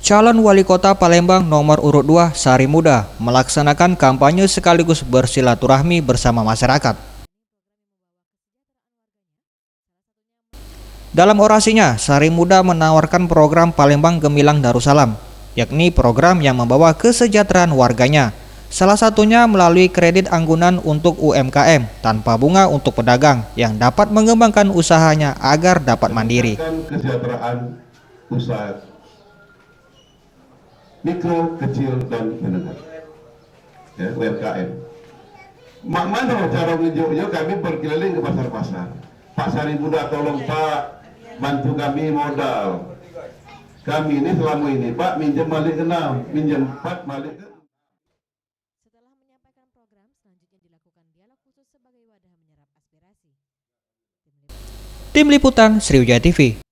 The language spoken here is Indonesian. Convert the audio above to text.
Calon Wali Kota Palembang nomor urut 2 Sari Muda melaksanakan kampanye sekaligus bersilaturahmi bersama masyarakat. Dalam orasinya, Sari Muda menawarkan program Palembang Gemilang Darussalam, yakni program yang membawa kesejahteraan warganya. Salah satunya melalui kredit anggunan untuk UMKM tanpa bunga untuk pedagang yang dapat mengembangkan usahanya agar dapat mandiri. Kesejahteraan usaha mikro, kecil, dan menengah, ya, UMKM. Mana cara menunjuknya? Kami berkeliling ke pasar-pasar. Pak Sari Muda, tolong Pak, bantu kami modal. Kami ini selama ini Pak minjem balik 6, minjem 4 balik ke. Setelah menyampaikan program, selanjutnya dilakukan dialog khusus sebagai wadah menyerap aspirasi. Tim Liputan Sriwijaya TV.